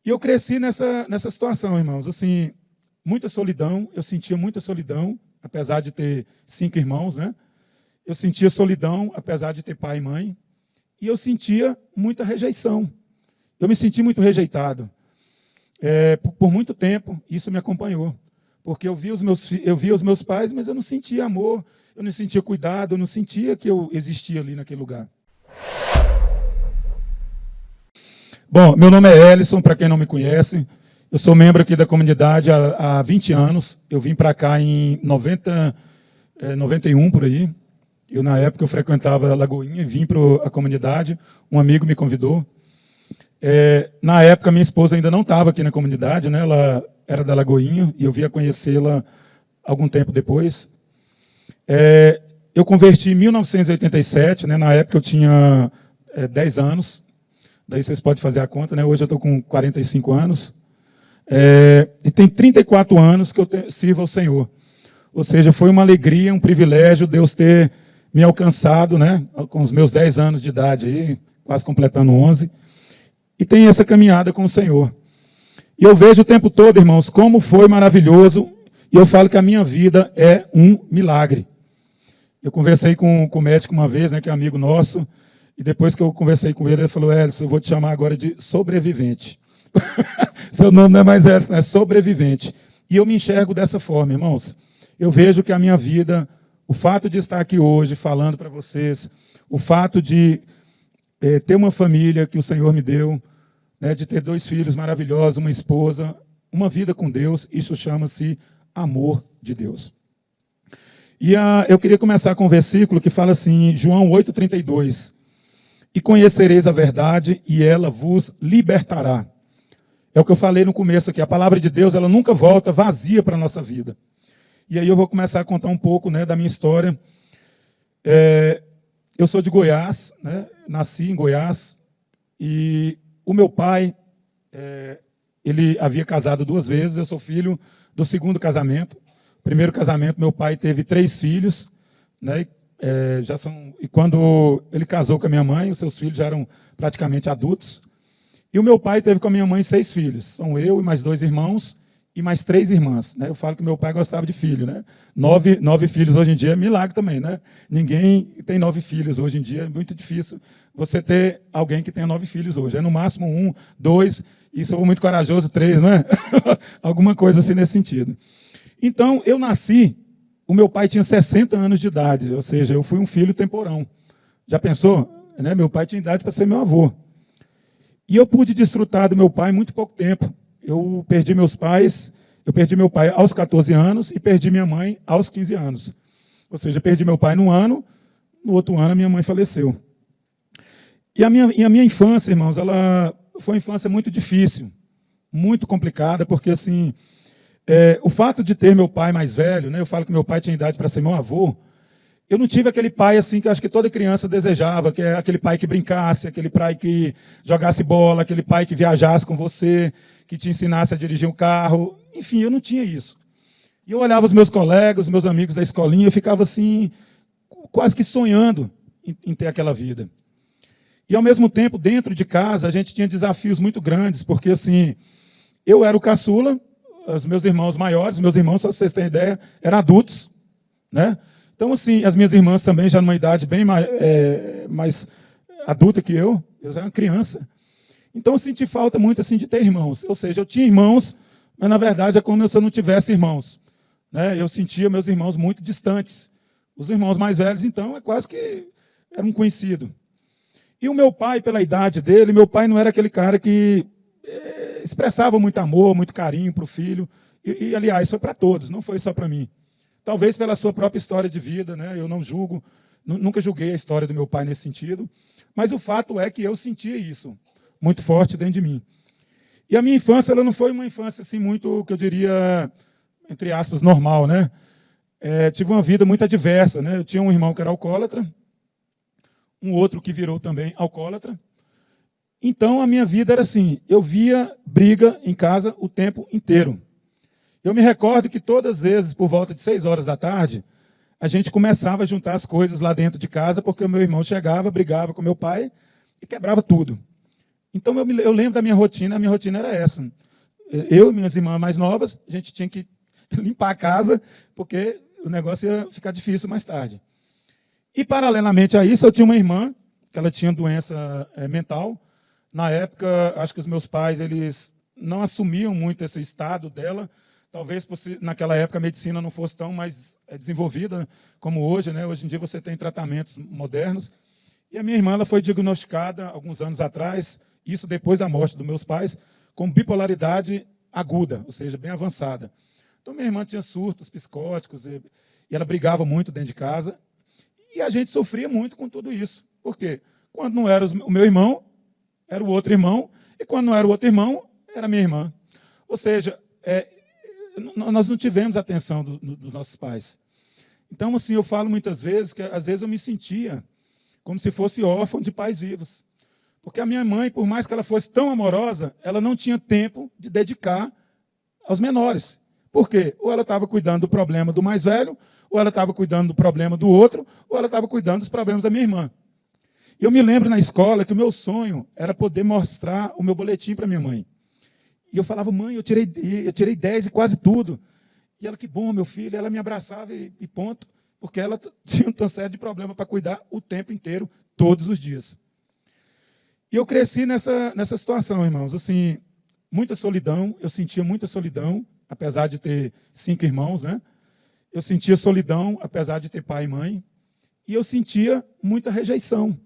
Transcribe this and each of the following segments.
E eu cresci nessa situação, irmãos. Assim, muita solidão, eu sentia muita solidão, apesar de ter 5 irmãos, né? Eu sentia solidão, apesar de ter pai e mãe. E eu sentia muita rejeição. Eu me senti muito rejeitado. Por muito tempo, isso me acompanhou. Porque eu via os meus pais, mas eu não sentia amor, eu não sentia cuidado, eu não sentia que eu existia ali naquele lugar. Bom, meu nome é Ellison, para quem não me conhece. Eu sou membro aqui da comunidade há 20 anos. Eu vim para cá em 91, por aí. Na época, eu frequentava a Lagoinha e vim para a comunidade. Um amigo me convidou. Na época, minha esposa ainda não estava aqui na comunidade, né? Ela era da Lagoinha e eu vim a conhecê-la algum tempo depois. Eu converti em 1987, né? Na época eu tinha 10 anos. Daí vocês podem fazer a conta, né? Hoje eu estou com 45 anos. E tem 34 anos que eu sirvo ao Senhor. Ou seja, foi uma alegria, um privilégio Deus ter me alcançado, né? Com os meus 10 anos de idade, aí, quase completando 11. E tem essa caminhada com o Senhor. E eu vejo o tempo todo, irmãos, como foi maravilhoso. E eu falo que a minha vida é um milagre. Eu conversei com o médico uma vez, né, que é amigo nosso. E depois que eu conversei com ele, ele falou: Ellison, eu vou te chamar agora de sobrevivente. Seu nome não é mais Ellison, é sobrevivente. E eu me enxergo dessa forma, irmãos. Eu vejo que a minha vida, o fato de estar aqui hoje falando para vocês, o fato de ter uma família que o Senhor me deu, né, de ter 2 filhos maravilhosos, uma esposa, uma vida com Deus, isso chama-se amor de Deus. E eu queria começar com um versículo que fala assim, João 8,32. E conhecereis a verdade, e ela vos libertará. É o que eu falei no começo aqui. A palavra de Deus, ela nunca volta vazia para a nossa vida. E aí eu vou começar a contar um pouco, né, da minha história. Eu sou de Goiás, né, nasci em Goiás. E o meu pai, ele havia casado 2 vezes. Eu sou filho do 2º casamento. Primeiro casamento, meu pai teve 3 filhos, né? E quando ele casou com a minha mãe, os seus filhos já eram praticamente adultos. E o meu pai teve com a minha mãe 6 filhos. São eu e mais 2 irmãos e mais 3 irmãs. Né? Eu falo que meu pai gostava de filho. Né? 9 filhos hoje em dia é milagre também. Né? Ninguém tem 9 filhos hoje em dia. É muito difícil você ter alguém que tenha 9 filhos hoje. É no máximo 1, 2, e se eu for muito corajoso, 3, né? Alguma coisa assim nesse sentido. Então, eu nasci... O meu pai tinha 60 anos de idade, ou seja, eu fui um filho temporão. Já pensou? Né? Meu pai tinha idade para ser meu avô. E eu pude desfrutar do meu pai muito pouco tempo. Eu perdi meu pai aos 14 anos e perdi minha mãe aos 15 anos. Ou seja, perdi meu pai num ano, no outro ano a minha mãe faleceu. E a minha infância, irmãos, ela foi uma infância muito difícil, muito complicada, porque assim... o fato de ter meu pai mais velho, né, eu falo que meu pai tinha idade para ser meu avô, eu não tive aquele pai assim que eu acho que toda criança desejava, que é aquele pai que brincasse, aquele pai que jogasse bola, aquele pai que viajasse com você, que te ensinasse a dirigir um carro. Enfim, eu não tinha isso. E eu olhava os meus colegas, os meus amigos da escolinha, eu ficava assim, quase que sonhando em ter aquela vida. E, ao mesmo tempo, dentro de casa, a gente tinha desafios muito grandes, porque assim, eu era o caçula, os meus irmãos maiores, só para vocês terem ideia, eram adultos. Né? Então, assim, as minhas irmãs também, já numa idade bem mais adulta que eu já era uma criança. Então, eu senti falta muito assim, de ter irmãos. Ou seja, eu tinha irmãos, mas, na verdade, é como se eu não tivesse irmãos. Né? Eu sentia meus irmãos muito distantes. Os irmãos mais velhos, então, é quase que era um conhecido. E o meu pai, pela idade dele, meu pai não era aquele cara que... expressava muito amor, muito carinho para o filho. E, aliás, foi para todos, não foi só para mim. Talvez pela sua própria história de vida, né? Eu não julgo, nunca julguei a história do meu pai nesse sentido, mas o fato é que eu sentia isso muito forte dentro de mim. E a minha infância, ela não foi uma infância assim muito, que eu diria, entre aspas, normal. Né? Tive uma vida muito adversa. Né? Eu tinha um irmão que era alcoólatra, um outro que virou também alcoólatra. Então, a minha vida era assim, eu via briga em casa o tempo inteiro. Eu me recordo que todas as vezes, por volta de 6 horas da tarde, a gente começava a juntar as coisas lá dentro de casa, porque o meu irmão chegava, brigava com meu pai e quebrava tudo. Então, eu lembro da minha rotina, a minha rotina era essa. Eu e minhas irmãs mais novas, a gente tinha que limpar a casa, porque o negócio ia ficar difícil mais tarde. E, paralelamente a isso, eu tinha uma irmã, que ela tinha doença mental. Na época, acho que os meus pais eles não assumiam muito esse estado dela. Talvez naquela época a medicina não fosse tão mais desenvolvida como hoje, né? Hoje em dia você tem tratamentos modernos. E a minha irmã ela foi diagnosticada alguns anos atrás, isso depois da morte dos meus pais, com bipolaridade aguda, ou seja, bem avançada. Então minha irmã tinha surtos psicóticos e ela brigava muito dentro de casa. E a gente sofria muito com tudo isso. Por quê? Quando não era o meu irmão, era o outro irmão, e quando não era o outro irmão, era a minha irmã. Ou seja, nós não tivemos a atenção dos nossos pais. Então, assim, eu falo muitas vezes que, às vezes, eu me sentia como se fosse órfão de pais vivos. Porque a minha mãe, por mais que ela fosse tão amorosa, ela não tinha tempo de dedicar aos menores. Por quê? Ou ela estava cuidando do problema do mais velho, ou ela estava cuidando do problema do outro, ou ela estava cuidando dos problemas da minha irmã. E eu me lembro na escola que o meu sonho era poder mostrar o meu boletim para minha mãe. E eu falava, mãe, eu tirei 10 e quase tudo. E ela, que bom, meu filho. Ela me abraçava e ponto, porque ela tinha um tanto sério de problema para cuidar o tempo inteiro, todos os dias. E eu cresci nessa situação, irmãos. Assim, muita solidão, eu sentia muita solidão, apesar de ter 5 irmãos, né? Eu sentia solidão, apesar de ter pai e mãe. E eu sentia muita rejeição.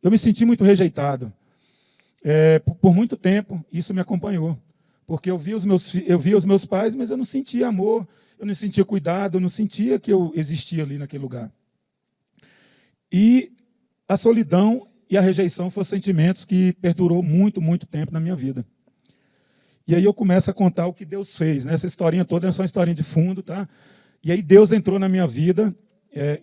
Eu me senti muito rejeitado. Por muito tempo, isso me acompanhou. Porque eu via os meus pais, mas eu não sentia amor, eu não sentia cuidado, eu não sentia que eu existia ali naquele lugar. E a solidão e a rejeição foram sentimentos que perdurou muito, muito tempo na minha vida. E aí eu começo a contar o que Deus fez. Né? Essa historinha toda é só uma historinha de fundo. Tá? E aí Deus entrou na minha vida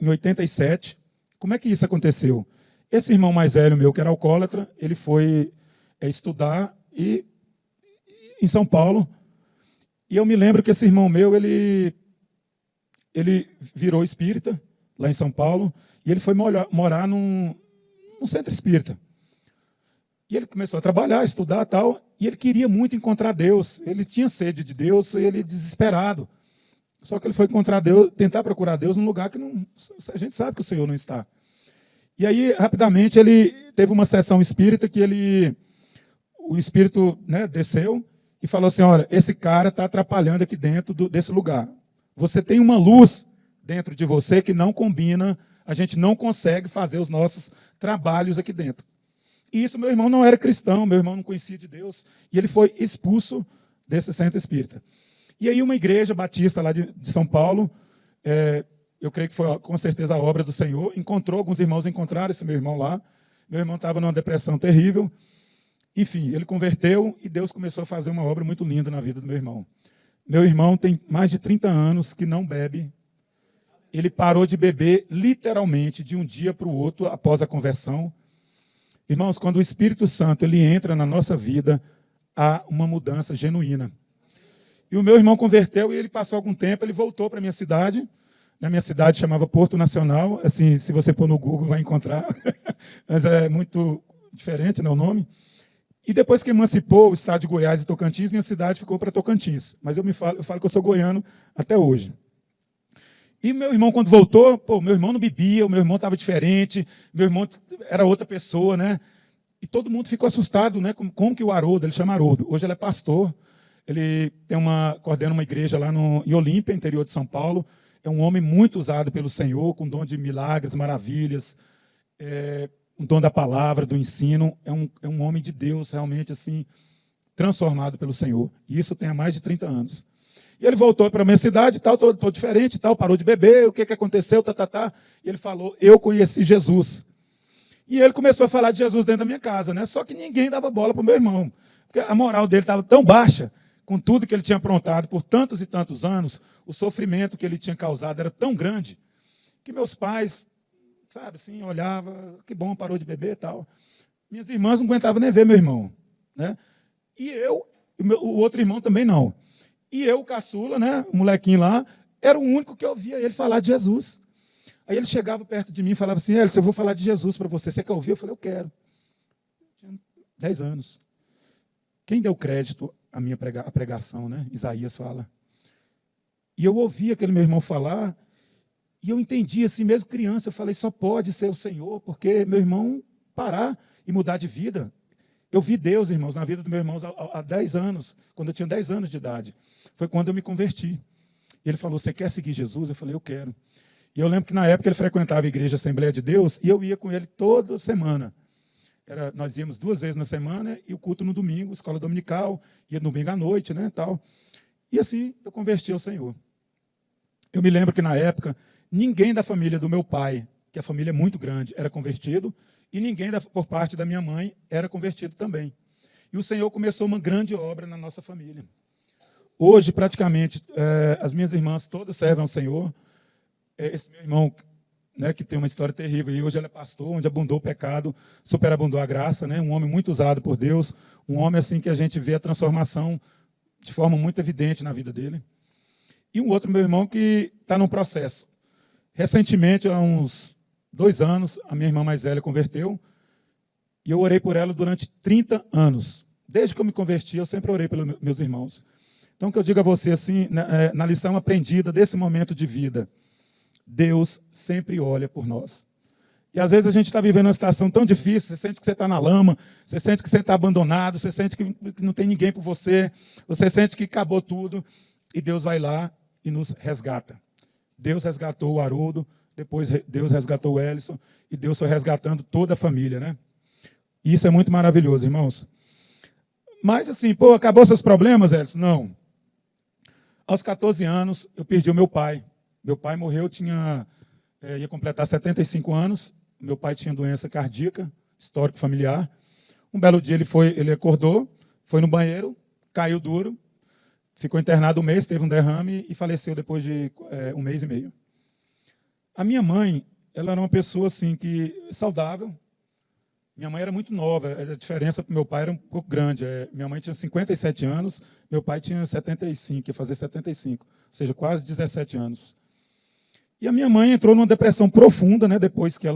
em 87. Como é que isso aconteceu? Esse irmão mais velho meu, que era alcoólatra, ele foi estudar em São Paulo. E eu me lembro que esse irmão meu, ele virou espírita, lá em São Paulo, e ele foi morar num centro espírita. E ele começou a trabalhar, estudar e tal, e ele queria muito encontrar Deus. Ele tinha sede de Deus, ele desesperado. Só que ele foi encontrar Deus, tentar procurar Deus num lugar que a gente sabe que o Senhor não está. E aí, rapidamente, ele teve uma sessão espírita que o espírito, né, desceu e falou assim, olha, esse cara está atrapalhando aqui dentro desse lugar. Você tem uma luz dentro de você que não combina, a gente não consegue fazer os nossos trabalhos aqui dentro. E isso, meu irmão não era cristão, meu irmão não conhecia de Deus, e ele foi expulso desse centro espírita. E aí uma igreja batista lá de São Paulo, eu creio que foi com certeza a obra do Senhor, alguns irmãos encontraram esse meu irmão lá, meu irmão estava numa depressão terrível, enfim, ele converteu e Deus começou a fazer uma obra muito linda na vida do meu irmão. Meu irmão tem mais de 30 anos que não bebe, ele parou de beber literalmente de um dia para o outro após a conversão. Irmãos, quando o Espírito Santo ele entra na nossa vida, há uma mudança genuína. E o meu irmão converteu e ele passou algum tempo, ele voltou para a minha cidade. Na minha cidade chamava Porto Nacional. Assim, se você pôr no Google, vai encontrar. Mas é muito diferente, né, o nome. E depois que emancipou o estado de Goiás e Tocantins, minha cidade ficou para Tocantins. Mas eu falo que eu sou goiano até hoje. E meu irmão, quando voltou, meu irmão não bebia, o meu irmão estava diferente, meu irmão era outra pessoa, né? E todo mundo ficou assustado, né? Como que o Haroldo, ele chama Haroldo, hoje ele é pastor, ele coordena uma igreja lá em Olímpia, interior de São Paulo, é um homem muito usado pelo Senhor, com dom de milagres, maravilhas, um dom da palavra, do ensino, é um homem de Deus, realmente assim, transformado pelo Senhor. E isso tem há mais de 30 anos. E ele voltou para a minha cidade, tal, tô diferente, tal, parou de beber, o que aconteceu, E ele falou, eu conheci Jesus. E ele começou a falar de Jesus dentro da minha casa, né? Só que ninguém dava bola para o meu irmão. Porque a moral dele estava tão baixa, com tudo que ele tinha aprontado por tantos e tantos anos, o sofrimento que ele tinha causado era tão grande, que meus pais, sabe, assim, olhavam, que bom, parou de beber e tal. Minhas irmãs não aguentavam nem ver meu irmão, né? E o outro irmão também não. E eu, o caçula, né, o molequinho lá, era o único que ouvia ele falar de Jesus. Aí ele chegava perto de mim e falava assim, Hélio, eu vou falar de Jesus para você. Você quer ouvir? Eu falei, eu quero. Tinha 10 anos. Quem deu crédito à minha pregação, né? Isaías fala. E eu ouvi aquele meu irmão falar, e eu entendi, assim, mesmo criança, eu falei, só pode ser o Senhor, porque meu irmão parar e mudar de vida. Eu vi Deus, irmãos, na vida do meu irmão há 10 anos, quando eu tinha 10 anos de idade. Foi quando eu me converti. E ele falou, você quer seguir Jesus? Eu falei, eu quero. E eu lembro que na época ele frequentava a igreja Assembleia de Deus, e eu ia com ele toda semana. Nós íamos 2 vezes na semana, e o culto no domingo, escola dominical, ia domingo à noite, né, tal. E assim eu converti ao Senhor. Eu me lembro que na época, ninguém da família do meu pai, que a família é muito grande, era convertido, e ninguém por parte da minha mãe era convertido também. E o Senhor começou uma grande obra na nossa família. Hoje, praticamente, as minhas irmãs todas servem ao Senhor. Esse meu irmão, né, que tem uma história terrível, e hoje ele é pastor, onde abundou o pecado, superabundou a graça, né, um homem muito usado por Deus, um homem assim que a gente vê a transformação de forma muito evidente na vida dele. E um outro meu irmão que está num processo. Recentemente, há uns 2 anos, a minha irmã mais velha converteu, e eu orei por ela durante 30 anos. Desde que eu me converti, eu sempre orei pelos meus irmãos. Então, o que eu digo a você, assim, na lição aprendida desse momento de vida, Deus sempre olha por nós. E às vezes a gente está vivendo uma situação tão difícil, você sente que você está na lama, você sente que você está abandonado, você sente que não tem ninguém por você, você sente que acabou tudo, e Deus vai lá e nos resgata. Deus resgatou o Haroldo, depois Deus resgatou o Ellison, e Deus foi resgatando toda a família, né? E isso é muito maravilhoso, irmãos. Mas assim, pô, acabou seus problemas, Ellison? Não. Aos 14 anos, eu perdi o meu pai. Meu pai morreu, ia completar 75 anos. Meu pai tinha doença cardíaca, histórico familiar. Um belo dia ele acordou, foi no banheiro, caiu duro, ficou internado 1 mês, teve um derrame e faleceu depois de 1 mês e meio. A minha mãe, ela era uma pessoa assim saudável. Minha mãe era muito nova, a diferença para o meu pai era um pouco grande. Minha mãe tinha 57 anos, meu pai tinha 75, ia fazer 75, ou seja, quase 17 anos. E a minha mãe entrou numa depressão profunda, né, depois que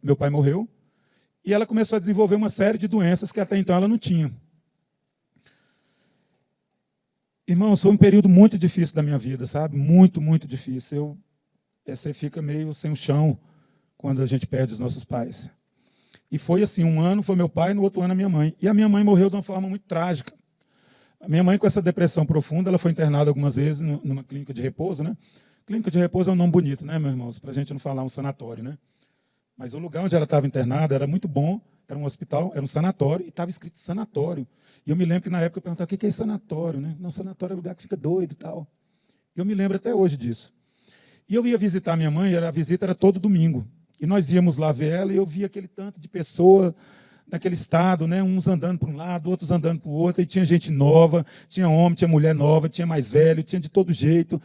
meu pai morreu, e ela começou a desenvolver uma série de doenças que até então ela não tinha. Irmãos, foi um período muito difícil da minha vida, sabe? Muito, muito difícil. Você fica meio sem o chão quando a gente perde os nossos pais. E foi assim, 1 ano foi meu pai, no outro ano a minha mãe. E a minha mãe morreu de uma forma muito trágica. A minha mãe, com essa depressão profunda, ela foi internada algumas vezes numa clínica de repouso, né? Clínica de repouso é um nome bonito, né, meus irmãos? Para a gente não falar um sanatório, né? Mas o lugar onde ela estava internada era muito bom, era um hospital, era um sanatório, e estava escrito sanatório. E eu me lembro que na época eu perguntava, o que é sanatório, né? Não, sanatório é lugar que fica doido e tal. Eu me lembro até hoje disso. E eu ia visitar minha mãe, a visita era todo domingo. E nós íamos lá ver ela, e eu via aquele tanto de pessoa naquele estado, né? Uns andando para um lado, outros andando para o outro, e tinha gente nova, tinha homem, tinha mulher nova, tinha mais velho, tinha de todo jeito.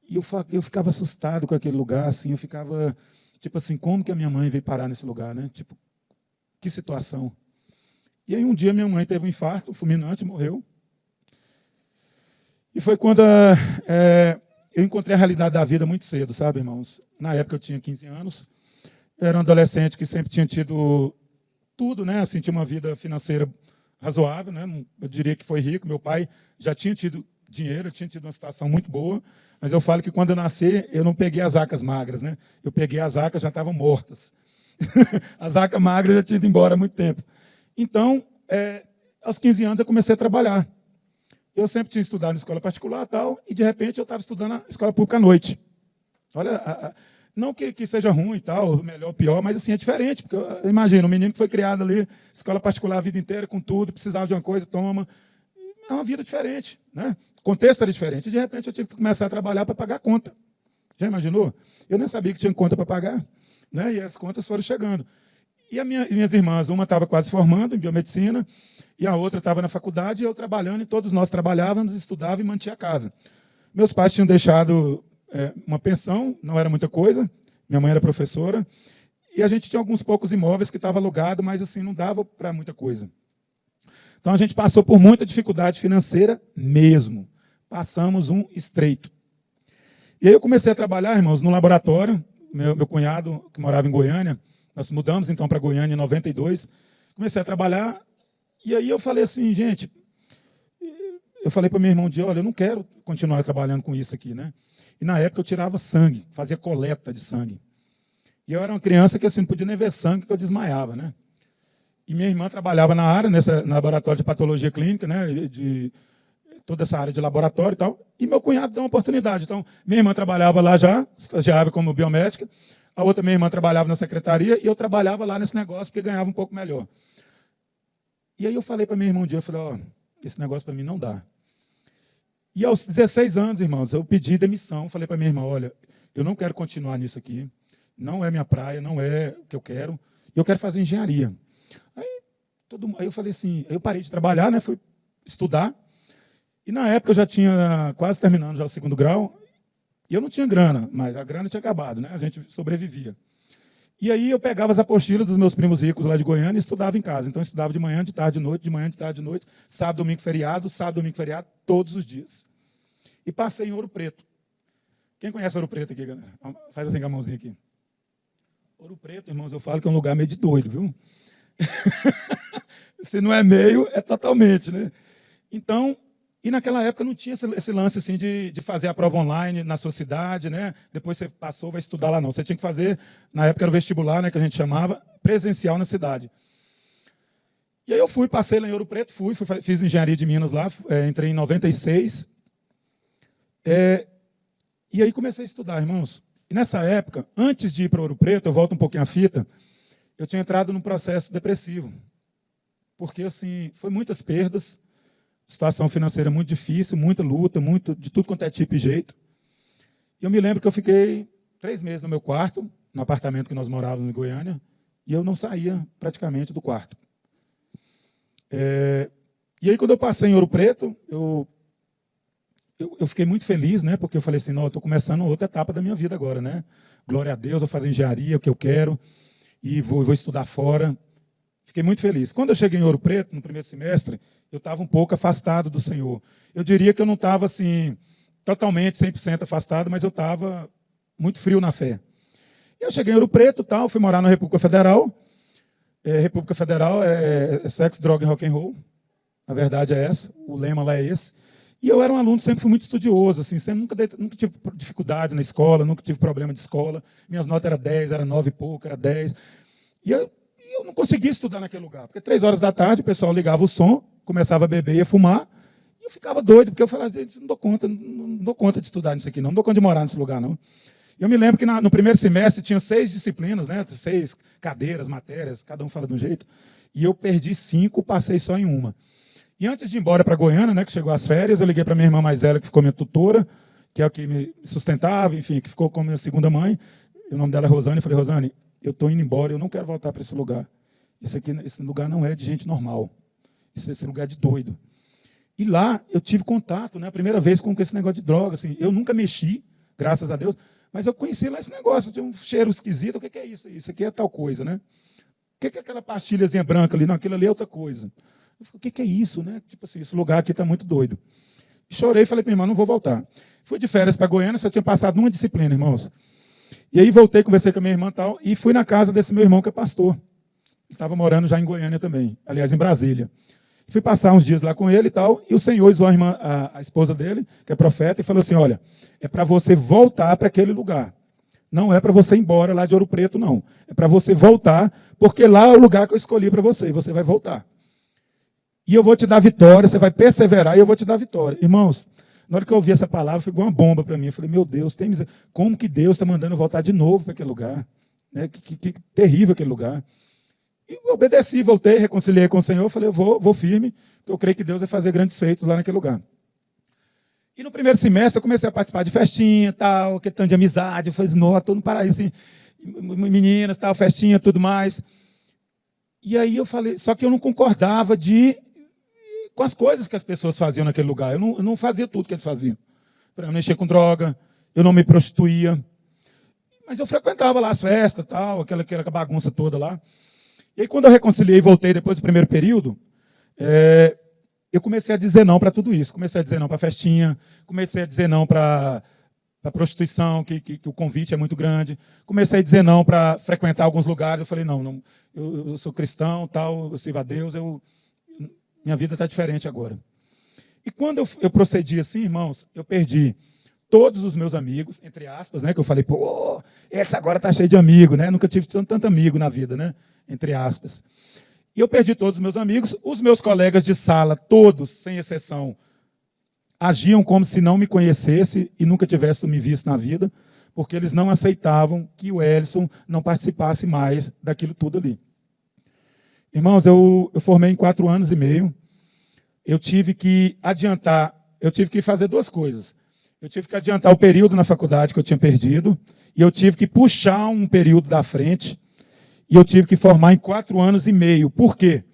E eu ficava assustado com aquele lugar, assim, eu ficava, tipo assim, como que a minha mãe veio parar nesse lugar, né? Tipo, que situação. E aí um dia minha mãe teve um infarto fulminante, morreu. E foi quando eu encontrei a realidade da vida muito cedo, sabe, irmãos? Na época eu tinha 15 anos, eu era um adolescente que sempre tinha tido tudo, né? Assim, tinha uma vida financeira razoável, né? Eu diria que foi rico. Meu pai já tinha tido dinheiro, tinha tido uma situação muito boa, mas eu falo que quando eu nasci, eu não peguei as vacas magras, né? Eu peguei as vacas já estavam mortas. As vacas magras já tinham ido embora há muito tempo. Então, aos 15 anos, eu comecei a trabalhar. Eu sempre tinha estudado na escola particular e tal, e de repente eu estava estudando na escola pública à noite. Olha, não que seja ruim e tal, melhor ou pior, mas assim, é diferente, porque eu imagino, um menino que foi criado ali, escola particular a vida inteira, com tudo, precisava de uma coisa, toma. É uma vida diferente, né? O contexto era diferente. E de repente eu tive que começar a trabalhar para pagar a conta. Já imaginou? Eu nem sabia que tinha conta para pagar, né? E as contas foram chegando. E minhas irmãs, uma estava quase formando em biomedicina, e a outra estava na faculdade, e eu trabalhando, e todos nós trabalhávamos, estudávamos e mantinha a casa. Meus pais tinham deixado uma pensão, não era muita coisa, minha mãe era professora, e a gente tinha alguns poucos imóveis que estavam alugados, mas assim, não dava para muita coisa. Então a gente passou por muita dificuldade financeira mesmo. Passamos um estreito. E aí eu comecei a trabalhar, irmãos, no laboratório. Meu cunhado, que morava em Goiânia, nós mudamos então para Goiânia em 92. Comecei a trabalhar E aí eu falei assim, gente, eu falei para meu irmão um dia, olha, eu não quero continuar trabalhando com isso aqui, né? E na época eu tirava sangue, fazia coleta de sangue. E eu era uma criança que assim, não podia nem ver sangue, que eu desmaiava, né? E minha irmã trabalhava na área, no laboratório de patologia clínica, né? De toda essa área de laboratório e tal. E meu cunhado deu uma oportunidade. Então, minha irmã trabalhava lá já, estagiava como biomédica. A outra minha irmã trabalhava na secretaria e eu trabalhava lá nesse negócio porque ganhava um pouco melhor. E aí eu falei para minha irmã um dia, eu falei, ó, esse negócio para mim não dá. E aos 16 anos, irmãos, eu pedi demissão, falei para minha irmã, olha, eu não quero continuar nisso aqui, não é minha praia, não é o que eu quero fazer engenharia. Aí eu falei assim, eu parei de trabalhar, né, fui estudar, e na época eu já tinha quase terminando já o 2º grau, e eu não tinha grana, mas a grana tinha acabado, né, a gente sobrevivia. E aí eu pegava as apostilas dos meus primos ricos lá de Goiânia e estudava em casa. Então eu estudava de manhã, de tarde, de noite, de manhã, de tarde, de noite, sábado, domingo, feriado, todos os dias. E passei em Ouro Preto. Quem conhece Ouro Preto aqui, galera? Faz assim com a mãozinha aqui. Ouro Preto, irmãos, eu falo que é um lugar meio de doido, viu? Se não é meio, é totalmente, né? Então, e naquela época não tinha esse lance assim de fazer a prova online na sua cidade, né? Depois você passou, vai estudar lá, não. Você tinha que fazer, na época era o vestibular, né, que a gente chamava, presencial na cidade. E aí eu fui, passei lá em Ouro Preto, fiz engenharia de Minas lá, entrei em 96. E aí comecei a estudar, irmãos. E nessa época, antes de ir para Ouro Preto, eu volto um pouquinho à fita, eu tinha entrado num processo depressivo. Porque, assim, foi muitas perdas, situação financeira muito difícil, muita luta, muito, de tudo quanto é tipo e jeito. E eu me lembro que eu fiquei 3 meses no meu quarto, no apartamento que nós morávamos em Goiânia, e eu não saía praticamente do quarto. E aí, quando eu passei em Ouro Preto, eu fiquei muito feliz, né? Porque eu falei assim, não, eu estou começando outra etapa da minha vida agora, né? Glória a Deus, vou fazer engenharia, o que eu quero, e vou estudar fora. Fiquei muito feliz. Quando eu cheguei em Ouro Preto, no primeiro semestre, eu estava um pouco afastado do Senhor. Eu diria que eu não estava assim, totalmente, 100% afastado, mas eu estava muito frio na fé. E eu cheguei em Ouro Preto, tal, fui morar na República Federal. República Federal é sexo, droga e rock and roll. A verdade é essa, o lema lá é esse. E eu era um aluno, sempre fui muito estudioso, assim, nunca tive dificuldade na escola, nunca tive problema de escola. Minhas notas eram 10, era 9 e pouco, era 10. E eu não conseguia estudar naquele lugar, porque 3 horas da tarde o pessoal ligava o som, começava a beber e a fumar, e eu ficava doido, porque eu falava, gente, não dou conta de estudar nisso aqui, não dou conta de morar nesse lugar, não. Eu me lembro que no primeiro semestre tinha 6 disciplinas, né, 6 cadeiras, matérias, cada um fala de um jeito, e eu perdi 5, passei só em uma. E antes de ir embora para Goiânia, né, que chegou as férias, eu liguei para minha irmã mais velha, que ficou minha tutora, que é o que me sustentava, enfim, que ficou como minha segunda mãe. O nome dela é Rosane. Eu falei, Rosane, eu estou indo embora, eu não quero voltar para esse lugar. Esse lugar não é de gente normal. Esse lugar é de doido. E lá eu tive contato, né, a primeira vez com esse negócio de droga. Assim, eu nunca mexi, graças a Deus, mas eu conheci lá esse negócio, tinha um cheiro esquisito. O que é isso? Isso aqui é tal coisa, né? O que é aquela pastilhazinha branca ali? Não, aquilo ali é outra coisa. Eu falei, o que é isso, né? Tipo assim, esse lugar aqui está muito doido. E chorei e falei para minha irmã, não vou voltar. Fui de férias para Goiânia, só tinha passado numa disciplina, irmãos. E aí voltei, conversei com a minha irmã e tal, e fui na casa desse meu irmão que é pastor. Ele estava morando já em Goiânia também, aliás, em Brasília. Fui passar uns dias lá com ele e tal, e o Senhor usou a esposa dele, que é profeta, e falou assim, olha, é para você voltar para aquele lugar. Não é para você ir embora lá de Ouro Preto, não. É para você voltar, porque lá é o lugar que eu escolhi para você, e você vai voltar. E eu vou te dar vitória, você vai perseverar e eu vou te dar vitória. Irmãos, na hora que eu ouvi essa palavra, foi igual uma bomba para mim. Eu falei, meu Deus, como que Deus está mandando eu voltar de novo para aquele lugar? Né? Que terrível aquele lugar. E eu obedeci, voltei, reconciliei com o Senhor, falei, eu vou firme, porque eu creio que Deus vai fazer grandes feitos lá naquele lugar. E no primeiro semestre eu comecei a participar de festinha, tal, que tanto de amizade, eu falei, não, estou no paraíso, assim, meninas, tal, festinha, tudo mais. E aí eu falei, só que eu não concordava com as coisas que as pessoas faziam naquele lugar. Eu não fazia tudo que eles faziam. Eu não mexia com droga, eu não me prostituía. Mas eu frequentava lá as festas, tal, aquela bagunça toda lá. E aí, quando eu reconciliei e voltei depois do primeiro período, eu comecei a dizer não para tudo isso. Comecei a dizer não para a festinha, comecei a dizer não para a prostituição, que o convite é muito grande. Comecei a dizer não para frequentar alguns lugares. Eu falei, não, eu sou cristão, tal, eu sirvo a Deus, Minha vida está diferente agora. E quando eu procedi assim, irmãos, eu perdi todos os meus amigos, entre aspas, né? Que eu falei, pô, esse agora está cheio de amigo, né? Nunca tive tanto amigo na vida, né? Entre aspas. E eu perdi todos os meus amigos. Os meus colegas de sala, todos, sem exceção, agiam como se não me conhecesse e nunca tivessem me visto na vida, porque eles não aceitavam que o Elson não participasse mais daquilo tudo ali. Irmãos, eu formei em 4 anos e meio. Eu tive que adiantar, eu tive que fazer 2 coisas. Eu tive que adiantar o período na faculdade que eu tinha perdido, e eu tive que puxar um período da frente, e eu tive que formar em 4 anos e meio. Por quê?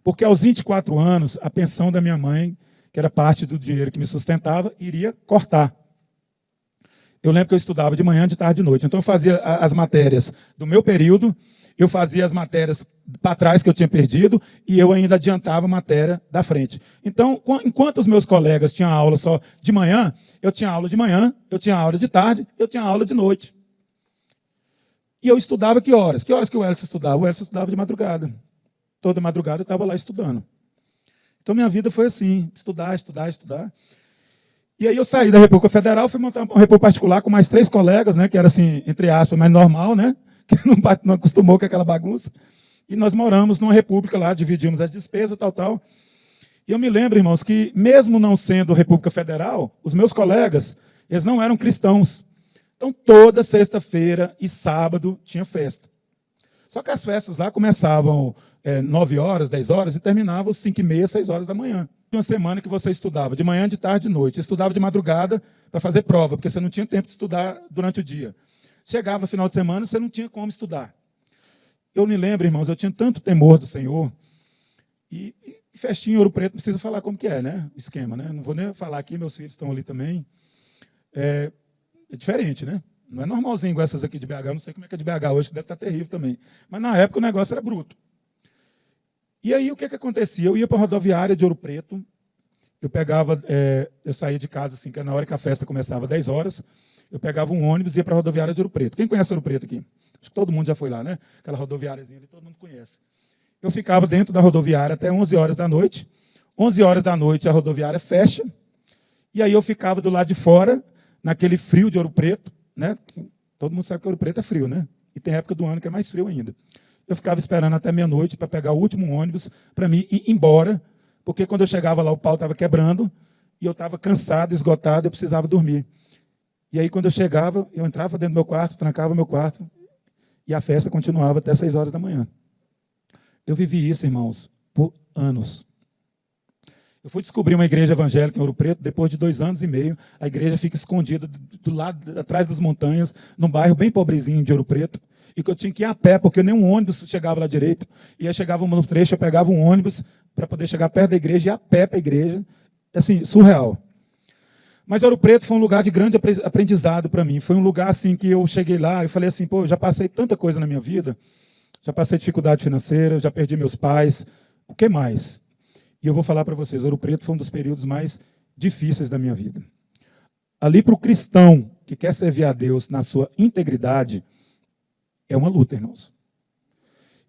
Porque aos 24 anos, a pensão da minha mãe, que era parte do dinheiro que me sustentava, iria cortar. Eu lembro que eu estudava de manhã, de tarde e de noite. Então, eu fazia as matérias do meu período, eu fazia as matérias para trás que eu tinha perdido, e eu ainda adiantava a matéria da frente. Então, enquanto os meus colegas tinham aula só de manhã, eu tinha aula de manhã, eu tinha aula de tarde, eu tinha aula de noite. E eu estudava que horas? Que horas que o Elson estudava? O Elson estudava de madrugada. Toda madrugada eu estava lá estudando. Então, minha vida foi assim, estudar, estudar, estudar. E aí eu saí da República Federal, fui montar uma República particular com mais 3 colegas, né, que era assim, entre aspas, mais normal, né, que não acostumou com aquela bagunça. E nós moramos numa república lá, dividimos as despesas, tal. E eu me lembro, irmãos, que mesmo não sendo República Federal, os meus colegas, eles não eram cristãos. Então, toda sexta-feira e sábado tinha festa. Só que as festas lá começavam 9 horas, 10 horas e terminavam às 5h30, 6 horas da manhã. Uma semana que você estudava de manhã, de tarde, de noite. Estudava de madrugada para fazer prova, porque você não tinha tempo de estudar durante o dia. Chegava final de semana, você não tinha como estudar. Eu me lembro, irmãos, eu tinha tanto temor do Senhor. E festinha em Ouro Preto, não precisa falar como que é, né? O esquema, né? Não vou nem falar aqui, meus filhos estão ali também. É diferente, né? Não é normalzinho igual essas aqui de BH, não sei como é que é de BH hoje, que deve estar terrível também. Mas na época o negócio era bruto. E aí o que acontecia? Eu ia para a rodoviária de Ouro Preto, eu saía de casa, assim, que na hora que a festa começava, 10 horas, eu pegava um ônibus e ia para a rodoviária de Ouro Preto. Quem conhece Ouro Preto aqui? Acho que todo mundo já foi lá, né? Aquela rodoviáriazinha ali, todo mundo conhece. Eu ficava dentro da rodoviária até 11 horas da noite. 11 horas da noite a rodoviária fecha, e aí eu ficava do lado de fora, naquele frio de Ouro Preto, né? Todo mundo sabe que Ouro Preto é frio, né? E tem época do ano que é mais frio ainda. Eu ficava esperando até meia-noite para pegar o último ônibus para mim ir embora, porque quando eu chegava lá o pau estava quebrando e eu estava cansado, esgotado, eu precisava dormir. E aí quando eu chegava, eu entrava dentro do meu quarto, trancava meu quarto e a festa continuava até 6 horas da manhã. Eu vivi isso, irmãos, por anos. Eu fui descobrir uma igreja evangélica em Ouro Preto depois de 2 anos e meio. A igreja fica escondida do lado, atrás das montanhas, num bairro bem pobrezinho de Ouro Preto, e que eu tinha que ir a pé, porque nenhum ônibus chegava lá direito. E aí chegava no trecho, eu pegava um ônibus para poder chegar perto da igreja e ir a pé para a igreja. Assim, surreal. Mas Ouro Preto foi um lugar de grande aprendizado para mim. Foi um lugar assim que eu cheguei lá e falei assim, pô, eu já passei tanta coisa na minha vida, já passei dificuldade financeira, já perdi meus pais, o que mais? E eu vou falar para vocês, Ouro Preto foi um dos períodos mais difíceis da minha vida. Ali para o cristão que quer servir a Deus na sua integridade, é uma luta, irmãos.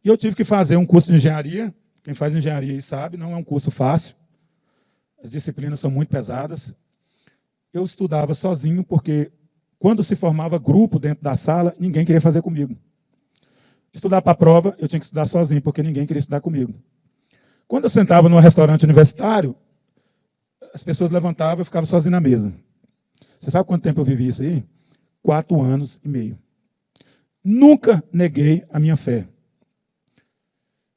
E eu tive que fazer um curso de engenharia. Quem faz engenharia aí sabe, não é um curso fácil. As disciplinas são muito pesadas. Eu estudava sozinho, porque quando se formava grupo dentro da sala, ninguém queria fazer comigo. Estudar para a prova, eu tinha que estudar sozinho, porque ninguém queria estudar comigo. Quando eu sentava num restaurante universitário, as pessoas levantavam e eu ficava sozinho na mesa. Você sabe quanto tempo eu vivi isso aí? 4 anos e meio. Nunca neguei a minha fé.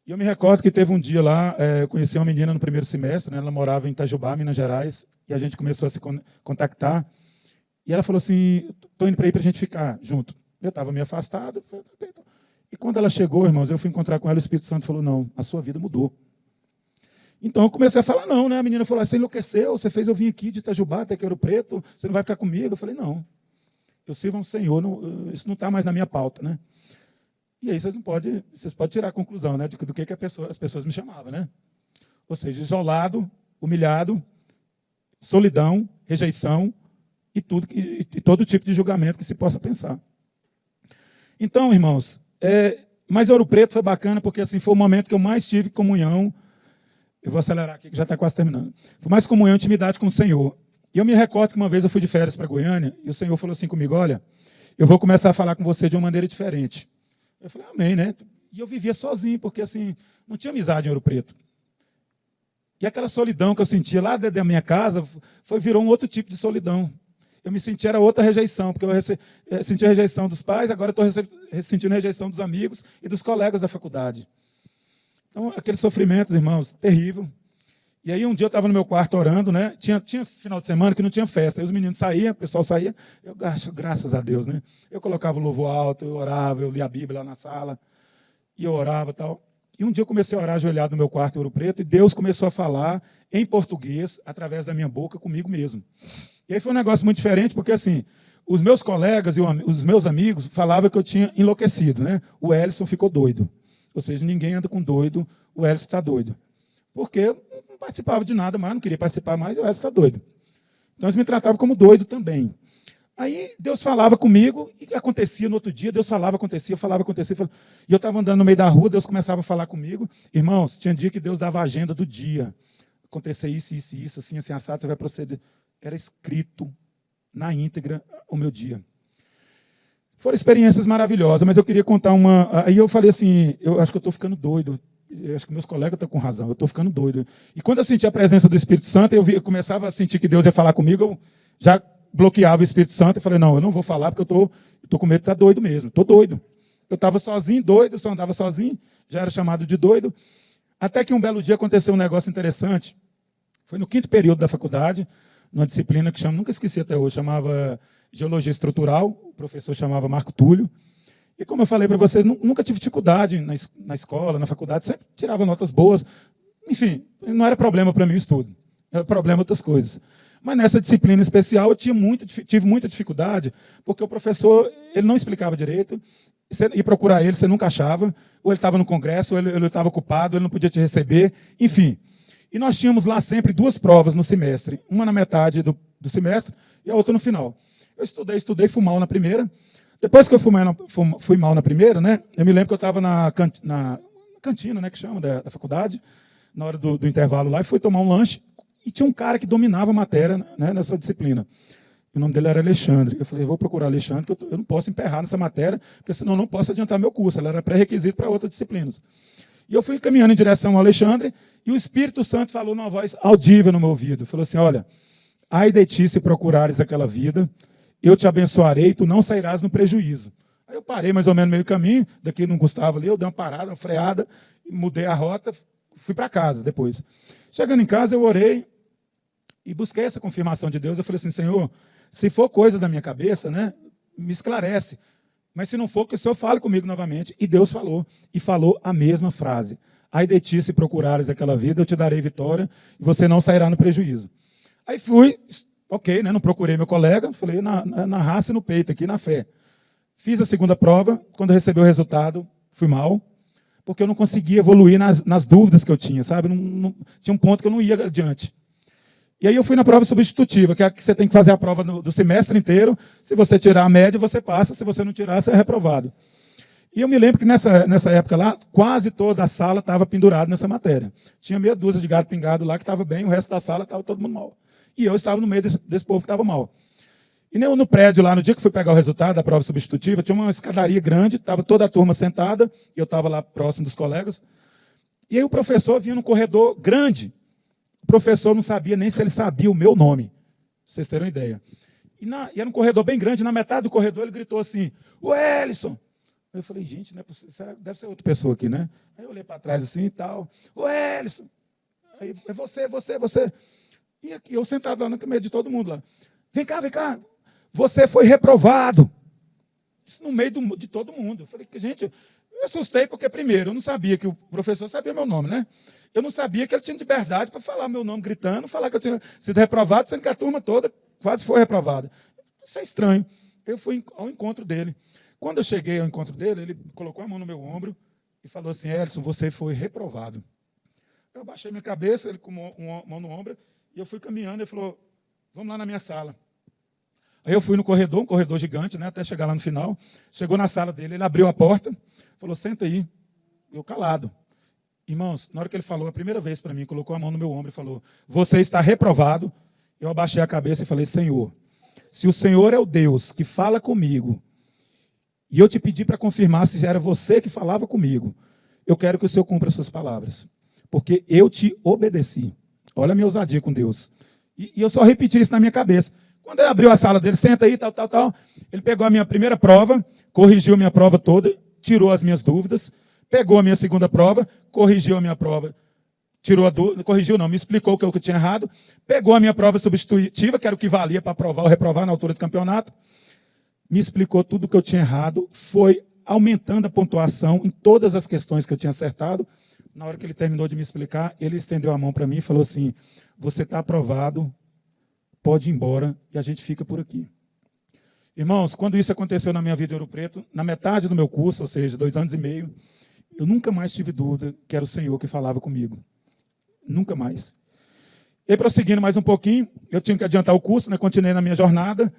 E eu me recordo que teve um dia lá, eu conheci uma menina no primeiro semestre, né, ela morava em Itajubá, Minas Gerais, e a gente começou a se contactar. E ela falou assim, estou indo para aí para a gente ficar junto. Eu estava meio afastado. E quando ela chegou, irmãos, eu fui encontrar com ela, o Espírito Santo falou, não, a sua vida mudou. Então eu comecei a falar não, né? A menina falou, você enlouqueceu, você fez eu vir aqui de Itajubá até Ouro Preto, você não vai ficar comigo? Eu falei, não, eu sirvo a um Senhor, não, isso não está mais na minha pauta, né? E aí vocês podem tirar a conclusão, né, do que as pessoas me chamavam, né? Ou seja, isolado, humilhado, solidão, rejeição e todo tipo de julgamento que se possa pensar. Então, irmãos, mas Ouro Preto foi bacana porque assim, foi o momento que eu mais tive comunhão Eu vou acelerar aqui, que já está quase terminando. Foi mais comunhão e intimidade com o Senhor. E eu me recordo que uma vez eu fui de férias para Goiânia, e o Senhor falou assim comigo, olha, eu vou começar a falar com você de uma maneira diferente. Eu falei, amém, né? E eu vivia sozinho, porque assim, não tinha amizade em Ouro Preto. E aquela solidão que eu sentia lá dentro da minha casa, virou um outro tipo de solidão. Eu me senti, era outra rejeição, porque eu senti a rejeição dos pais, agora estou sentindo a rejeição dos amigos e dos colegas da faculdade. Então, aqueles sofrimentos, irmãos, terrível. E aí, um dia eu estava no meu quarto orando, né? Tinha final de semana que não tinha festa. Aí os meninos saíam, o pessoal saía. Eu, graças a Deus, né? Eu colocava o louvor alto, eu orava, eu lia a Bíblia lá na sala. E eu orava e tal. E um dia eu comecei a orar ajoelhado no meu quarto em Ouro Preto, e Deus começou a falar em português, através da minha boca, comigo mesmo. E aí foi um negócio muito diferente, porque assim, os meus colegas e os meus amigos falavam que eu tinha enlouquecido, né? O Elison ficou doido. Ou seja, ninguém anda com doido, o Elison está doido. Porque eu não participava de nada mais, não queria participar mais, e o Elison está doido. Então eles me tratavam como doido também. Aí Deus falava comigo, e acontecia no outro dia, Deus falava, acontecia, falava, acontecia. E eu estava andando no meio da rua, Deus começava a falar comigo. Irmãos, tinha dia que Deus dava a agenda do dia. Acontecer isso, isso, isso, assim, assim, assado, você vai proceder. Era escrito na íntegra o meu dia. Foram experiências maravilhosas, mas eu queria contar uma... Aí eu falei assim, eu acho que eu estou ficando doido. Eu acho que meus colegas estão com razão, eu estou ficando doido. E quando eu senti a presença do Espírito Santo, eu começava a sentir que Deus ia falar comigo, eu já bloqueava o Espírito Santo e falei, não, eu não vou falar porque eu estou com medo de estar doido mesmo, estou doido. Eu estava sozinho, doido, só andava sozinho, já era chamado de doido. Até que um belo dia aconteceu um negócio interessante. Foi no 5º período da faculdade, numa disciplina que chama, nunca esqueci até hoje, chamava Geologia Estrutural, o professor chamava Marco Túlio. E como eu falei para vocês, nunca tive dificuldade na escola, na faculdade, sempre tirava notas boas. Enfim, não era problema para mim o estudo, era problema outras coisas. Mas nessa disciplina especial eu tive muita dificuldade, porque o professor ele não explicava direito, você ia procurar ele, você nunca achava, ou ele estava no congresso, ou ele estava ocupado, ele não podia te receber, enfim. E nós tínhamos lá sempre 2 provas no semestre, uma na metade do semestre e a outra no final. Eu estudei, fui mal na primeira. Depois que eu fui mal na primeira, né, eu me lembro que eu estava na cantina, né, que chama, da faculdade, na hora do intervalo lá, e fui tomar um lanche, e tinha um cara que dominava a matéria, né, nessa disciplina. O nome dele era Alexandre. Eu falei, eu vou procurar Alexandre, que eu não posso emperrar nessa matéria, porque senão eu não posso adiantar meu curso. Ela era pré-requisito para outras disciplinas. E eu fui caminhando em direção ao Alexandre, e o Espírito Santo falou numa voz audível no meu ouvido. Falou assim, olha, ai de ti se procurares aquela vida, eu te abençoarei e tu não sairás no prejuízo. Aí eu parei mais ou menos no meio do caminho, daqui no Gustavo ali, eu dei uma parada, uma freada, mudei a rota, fui para casa depois. Chegando em casa, eu orei e busquei essa confirmação de Deus. Eu falei assim, Senhor, se for coisa da minha cabeça, né, me esclarece. Mas se não for, que o Senhor fale comigo novamente. E Deus falou, e falou a mesma frase. Ai de ti, se procurares aquela vida, eu te darei vitória, e você não sairá no prejuízo. Aí fui, ok, né, não procurei meu colega, falei na raça e no peito, aqui na fé. Fiz a segunda prova, quando eu recebi o resultado, fui mal, porque eu não conseguia evoluir nas dúvidas que eu tinha, sabe? Tinha um ponto que eu não ia adiante. E aí eu fui na prova substitutiva, que é a que você tem que fazer a prova do semestre inteiro. Se você tirar a média, você passa. Se você não tirar, você é reprovado. E eu me lembro que nessa época lá, quase toda a sala estava pendurada nessa matéria. Tinha meia dúzia de gato pingado lá que estava bem, o resto da sala estava todo mundo mal. E eu estava no meio desse povo que estava mal. E no prédio lá, no dia que fui pegar o resultado da prova substitutiva, tinha uma escadaria grande, estava toda a turma sentada, e eu estava lá próximo dos colegas. E aí o professor vinha num corredor grande. O professor não sabia nem se ele sabia o meu nome, pra vocês terem uma ideia. E era um corredor bem grande, na metade do corredor ele gritou assim, o Elison! Eu falei, gente, não é possível, deve ser outra pessoa aqui, né? Aí eu olhei para trás assim e tal, o Elison! Aí, é você. E aqui, eu sentado lá no meio de todo mundo lá. Vem cá, você foi reprovado. Isso no meio de todo mundo. Eu falei, gente, eu assustei porque, primeiro, eu não sabia que o professor sabia meu nome, né? Eu não sabia que ele tinha liberdade para falar meu nome gritando, falar que eu tinha sido reprovado, sendo que a turma toda quase foi reprovada. Isso é estranho. Eu fui ao encontro dele. Quando eu cheguei ao encontro dele, ele colocou a mão no meu ombro e falou assim, Elison, você foi reprovado. Eu baixei minha cabeça, ele com uma mão no ombro, e eu fui caminhando, ele falou, vamos lá na minha sala. Aí eu fui no corredor, um corredor gigante, né, até chegar lá no final. Chegou na sala dele, ele abriu a porta, falou, senta aí. Eu calado. Irmãos, na hora que ele falou a primeira vez para mim, colocou a mão no meu ombro e falou: você está reprovado. Eu abaixei a cabeça e falei: Senhor, se o Senhor é o Deus que fala comigo, e eu te pedi para confirmar se era você que falava comigo, eu quero que o Senhor cumpra as suas palavras, porque eu te obedeci. Olha a minha ousadia com Deus. E eu só repeti isso na minha cabeça. Quando ele abriu a sala dele, senta aí, tal, ele pegou a minha primeira prova, corrigiu a minha prova toda, tirou as minhas dúvidas, pegou a minha segunda prova, corrigiu a minha prova, tirou a dúvida, corrigiu não, me explicou o que eu tinha errado, pegou a minha prova substitutiva, que era o que valia para aprovar ou reprovar na altura do campeonato, me explicou tudo o que eu tinha errado, foi aumentando a pontuação em todas as questões que eu tinha acertado. Na hora que ele terminou de me explicar, ele estendeu a mão para mim e falou assim: você está aprovado, pode ir embora e a gente fica por aqui. Irmãos, quando isso aconteceu na minha vida em Ouro Preto, na metade do meu curso, ou seja, 2 anos e meio, eu nunca mais tive dúvida que era o Senhor que falava comigo. Nunca mais. E aí, prosseguindo mais um pouquinho, eu tinha que adiantar o curso, né? Continuei na minha jornada,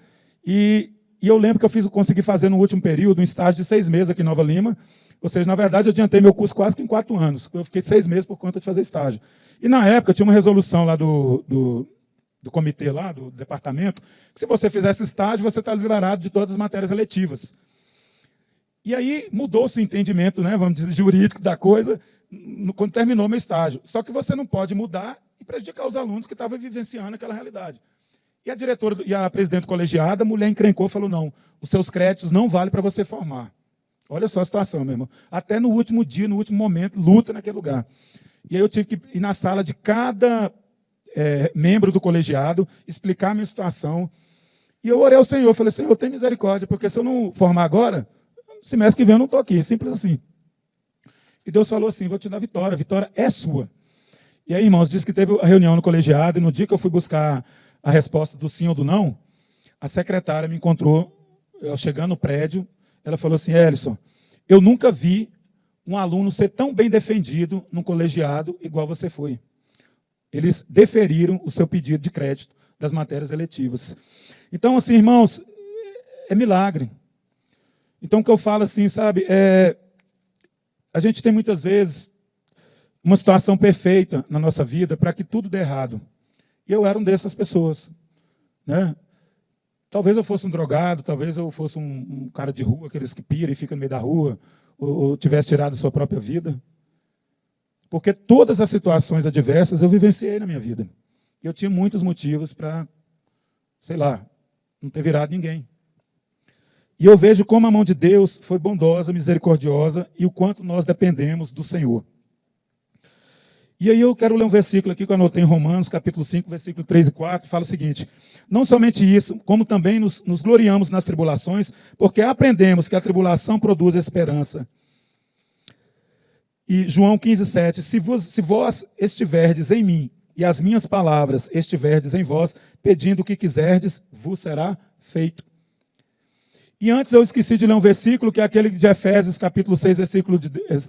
e eu lembro que eu consegui fazer no último período um estágio de 6 meses aqui em Nova Lima, ou seja, na verdade eu adiantei meu curso quase que em 4 anos, eu fiquei 6 meses por conta de fazer estágio. E na época tinha uma resolução lá do comitê, lá do departamento, que se você fizesse estágio, você está liberado de todas as matérias eletivas. E aí mudou-se o entendimento, né, vamos dizer, jurídico da coisa, quando terminou meu estágio. Só que você não pode mudar e prejudicar os alunos que estavam vivenciando aquela realidade. E a diretora e a presidente colegiada, a mulher encrencou e falou: não, os seus créditos não valem para você formar. Olha só a situação, meu irmão. Até no último dia, no último momento, luta naquele lugar. E aí eu tive que ir na sala de cada membro do colegiado, explicar a minha situação. E eu orei ao Senhor, falei: Senhor, tem misericórdia, porque se eu não formar agora, semestre que vem eu não estou aqui, simples assim. E Deus falou assim: vou te dar a vitória é sua. E aí, irmãos, disse que teve a reunião no colegiado, e no dia que eu fui buscar a resposta do sim ou do não, a secretária me encontrou, eu chegando no prédio, ela falou assim: Elison, eu nunca vi um aluno ser tão bem defendido no colegiado igual você foi. Eles deferiram o seu pedido de crédito das matérias eletivas. Então, assim, irmãos, é milagre. Então, o que eu falo assim, sabe, a gente tem muitas vezes uma situação perfeita na nossa vida para que tudo dê errado. E eu era uma dessas pessoas, né? Talvez eu fosse um drogado, talvez eu fosse um cara de rua, aqueles que piram e ficam no meio da rua, ou tivesse tirado a sua própria vida. Porque todas as situações adversas eu vivenciei na minha vida. E eu tinha muitos motivos para, sei lá, não ter virado ninguém. E eu vejo como a mão de Deus foi bondosa, misericordiosa, e o quanto nós dependemos do Senhor. E aí eu quero ler um versículo aqui que eu anotei em Romanos, capítulo 5, versículo 3 e 4, fala o seguinte: não somente isso, como também nos gloriamos nas tribulações, porque aprendemos que a tribulação produz esperança. E João 15, 7, se vós estiverdes em mim, e as minhas palavras estiverdes em vós, pedindo o que quiserdes, vos será feito. E antes eu esqueci de ler um versículo, que é aquele de Efésios, capítulo 6,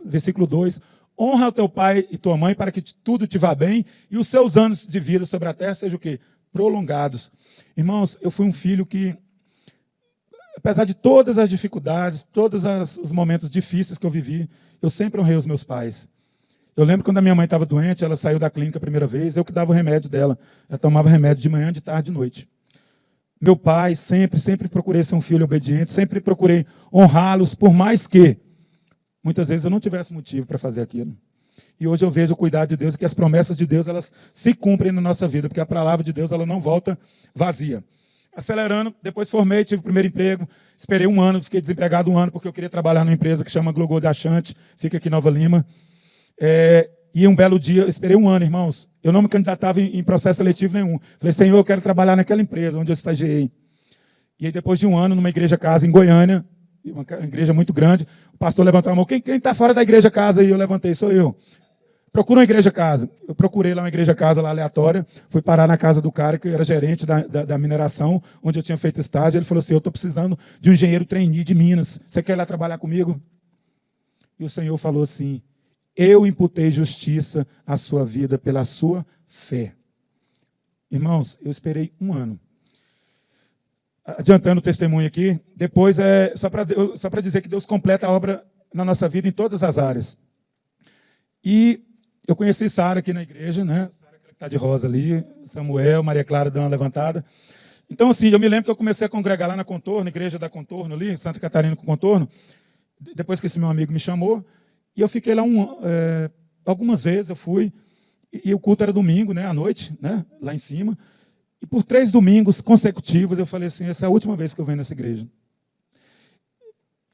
versículo 2. Honra o teu pai e tua mãe para que tudo te vá bem e os seus anos de vida sobre a terra sejam o quê? Prolongados. Irmãos, eu fui um filho que, apesar de todas as dificuldades, todos os momentos difíceis que eu vivi, eu sempre honrei os meus pais. Eu lembro quando a minha mãe estava doente, ela saiu da clínica a primeira vez, eu que dava o remédio dela. Ela tomava remédio de manhã, de tarde, de noite. Meu pai, sempre procurei ser um filho obediente, sempre procurei honrá-los, por mais que muitas vezes eu não tivesse motivo para fazer aquilo. E hoje eu vejo o cuidado de Deus e que as promessas de Deus, elas se cumprem na nossa vida, porque a palavra de Deus, ela não volta vazia. Acelerando, depois formei, tive o primeiro emprego, esperei 1 ano, fiquei desempregado 1 ano, porque eu queria trabalhar numa empresa que chama Glogol da Chante, fica aqui em Nova Lima. E um belo dia, eu esperei 1 ano, irmãos, eu não me candidatava em processo seletivo nenhum. Falei: Senhor, eu quero trabalhar naquela empresa onde eu estagiei. E aí, depois de 1 ano, numa igreja casa em Goiânia, uma igreja muito grande, o pastor levantou a mão: quem está fora da igreja casa aí? Eu levantei: sou eu. Procura uma igreja casa. Eu procurei lá uma igreja casa lá aleatória, fui parar na casa do cara que era gerente da mineração, onde eu tinha feito estágio. Ele falou assim: eu estou precisando de um engenheiro trainee de Minas, você quer ir lá trabalhar comigo? E o Senhor falou assim: eu imputei justiça à sua vida pela sua fé. Irmãos, eu esperei 1 ano. Adiantando o testemunho aqui, depois só para dizer que Deus completa a obra na nossa vida em todas as áreas. E eu conheci Sara aqui na igreja, né? Sara que está de rosa ali, Samuel, Maria Clara dando uma levantada. Então, assim, eu me lembro que eu comecei a congregar lá na Contorno, igreja da Contorno ali, Santa Catarina com Contorno, depois que esse meu amigo me chamou, e eu fiquei lá algumas vezes, eu fui, e o culto era domingo, né, à noite, né, lá em cima, e por 3 domingos consecutivos eu falei assim, essa é a última vez que eu venho nessa igreja.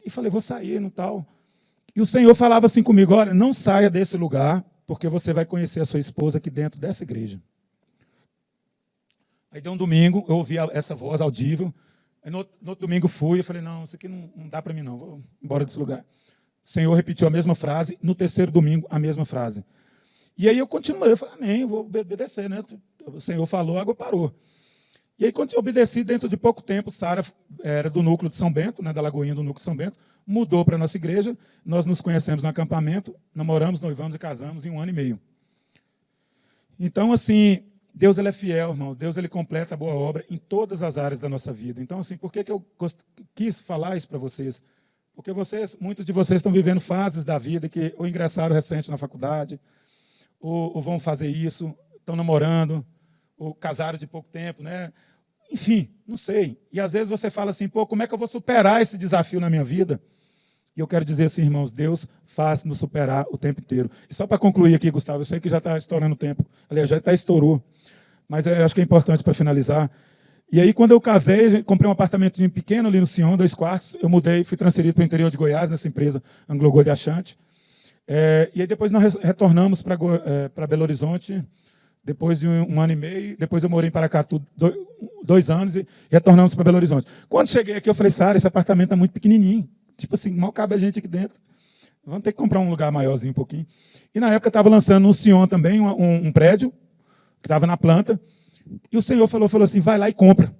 E falei, vou sair, no tal. E o Senhor falava assim comigo, olha, não saia desse lugar, porque você vai conhecer a sua esposa aqui dentro dessa igreja. Aí deu um domingo, eu ouvi essa voz audível, aí no outro domingo fui, eu falei, não, isso aqui não dá para mim não, vou embora desse lugar. O Senhor repetiu a mesma frase, no 3º domingo, a mesma frase. E aí eu continuei, eu falei, amém, eu vou obedecer, né? O Senhor falou, a água parou. E aí, quando eu obedeci, dentro de pouco tempo, Sara era do núcleo de São Bento, né, da Lagoinha do núcleo de São Bento, mudou para a nossa igreja, nós nos conhecemos no acampamento, namoramos, noivamos e casamos em 1 ano e meio. Então, assim, Deus ele é fiel, irmão, Deus ele completa a boa obra em todas as áreas da nossa vida. Então, assim, por que eu quis falar isso para vocês? Porque muitos de vocês estão vivendo fases da vida que ou ingressaram recente na faculdade, ou vão fazer isso, estão namorando, ou casaram de pouco tempo, né? Enfim, não sei. E às vezes você fala assim, pô, como é que eu vou superar esse desafio na minha vida? E eu quero dizer assim, irmãos, Deus faz nos superar o tempo inteiro. E só para concluir aqui, Gustavo, eu sei que já está estourando o tempo. Aliás, já até estourou. Mas eu acho que é importante para finalizar. E aí, quando eu casei, comprei um apartamentinho pequeno ali no Sion, 2 quartos. Eu mudei, fui transferido para o interior de Goiás, nessa empresa Anglo-Gol de Achante. E aí depois nós retornamos para Belo Horizonte, depois de 1 ano e meio. Depois eu morei em Paracatu 2 anos e retornamos para Belo Horizonte. Quando cheguei aqui, eu falei, Sara, esse apartamento é muito pequenininho. Tipo assim, mal cabe a gente aqui dentro. Vamos ter que comprar um lugar maiorzinho um pouquinho. E na época estava lançando no Sion também um prédio, que estava na planta. E o Senhor falou assim, vai lá e compra.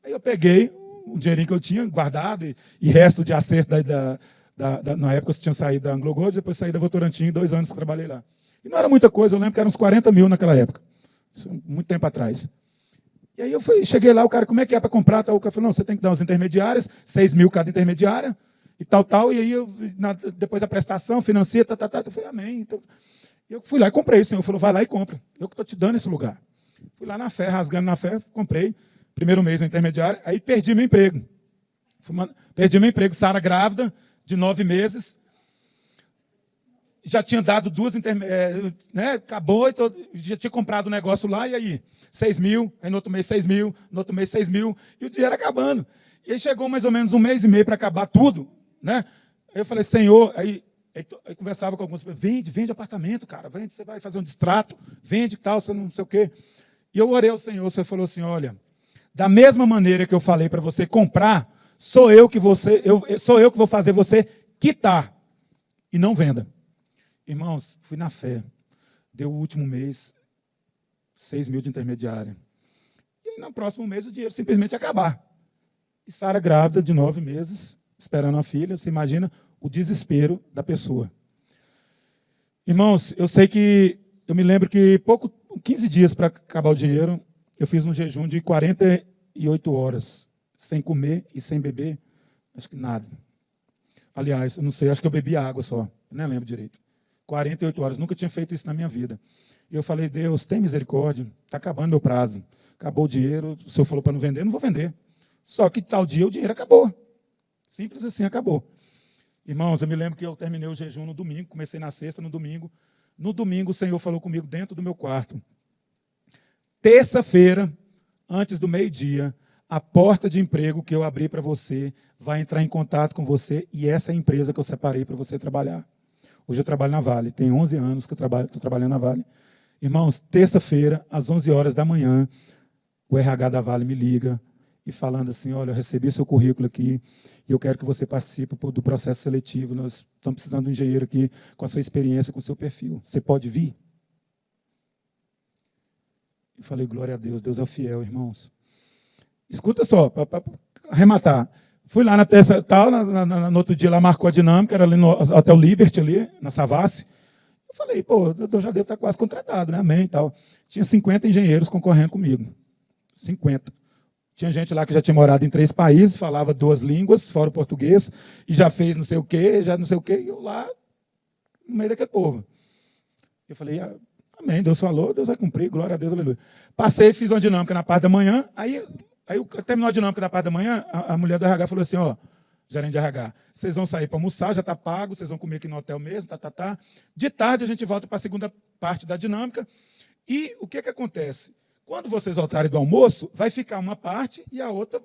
Aí eu peguei o dinheirinho que eu tinha guardado e resto de acerto na época eu tinha saído da Anglo-Gold, depois saí da Votorantim, 2 anos que trabalhei lá. E não era muita coisa, eu lembro que eram uns 40 mil naquela época. Isso, muito tempo atrás. E aí eu cheguei lá, o cara, como é que é para comprar? O cara falou, não, você tem que dar umas intermediárias, 6 mil cada intermediária, e tal. E aí, depois a prestação, financia, eu falei, amém. Então, eu fui lá e comprei. O Senhor falou, vai lá e compra. Eu que estou te dando esse lugar. Fui lá na fé, rasgando na fé, comprei. Primeiro mês no intermediário, aí perdi meu emprego. Perdi meu emprego, Sara grávida, de 9 meses. Já tinha dado 2 né? Acabou, então, já tinha comprado um negócio lá, e aí? 6 mil, aí no outro mês 6 mil, no outro mês 6 mil, e o dinheiro acabando. E aí chegou mais ou menos 1 mês e meio para acabar tudo, né? Aí eu falei, Senhor, aí conversava com alguns, vende apartamento, cara, vende, você vai fazer um distrato, vende tal, você não sei o quê. E eu orei ao Senhor, o Senhor falou assim, olha, da mesma maneira que eu falei para você comprar, sou eu que vou fazer você quitar e não venda. Irmãos, fui na fé. Deu o último mês, 6 mil de intermediária. E aí, no próximo mês, o dinheiro simplesmente ia acabar. E Sara grávida de 9 meses, esperando a filha. Você imagina o desespero da pessoa. Irmãos, eu me lembro que 15 dias para acabar o dinheiro, eu fiz um jejum de 48 horas, sem comer e sem beber, acho que nada. Aliás, eu não sei, acho que eu bebi água só, nem lembro direito. 48 horas, nunca tinha feito isso na minha vida. E eu falei, Deus, tem misericórdia, está acabando meu prazo. Acabou o dinheiro, o Senhor falou para não vender, não vou vender. Só que tal dia o dinheiro acabou. Simples assim, acabou. Irmãos, eu me lembro que eu terminei o jejum no domingo, comecei na sexta, no domingo. No domingo o Senhor falou comigo dentro do meu quarto. Terça-feira, antes do meio-dia, a porta de emprego que eu abri para você vai entrar em contato com você e essa é a empresa que eu separei para você trabalhar. Hoje eu trabalho na Vale, tem 11 anos que eu estou trabalhando na Vale. Irmãos, terça-feira, às 11 horas da manhã, o RH da Vale me liga e falando assim, olha, eu recebi seu currículo aqui e eu quero que você participe do processo seletivo. Nós estamos precisando de um engenheiro aqui com a sua experiência, com o seu perfil. Você pode vir? Eu falei, glória a Deus, Deus é o fiel, irmãos. Escuta só, para arrematar. Fui lá na terça, no outro dia lá marcou a dinâmica, era ali no Hotel Liberty, ali, na Savassi. Eu falei, pô, eu já devo estar quase contratado, né? Amém e tal. Tinha 50 engenheiros concorrendo comigo. 50. Tinha gente lá que já tinha morado em 3 países, falava 2 línguas, fora o português, e já fez não sei o quê, e eu lá, no meio daquele povo. Eu falei, amém, Deus falou, Deus vai cumprir, glória a Deus, aleluia. Passei, fiz uma dinâmica na parte da manhã, aí terminou a dinâmica da parte da manhã, a mulher do RH falou assim, gerente de RH, vocês vão sair para almoçar, já está pago, vocês vão comer aqui no hotel mesmo, tá. De tarde a gente volta para a segunda parte da dinâmica, e o que acontece? Quando vocês voltarem do almoço, vai ficar uma parte e a outra,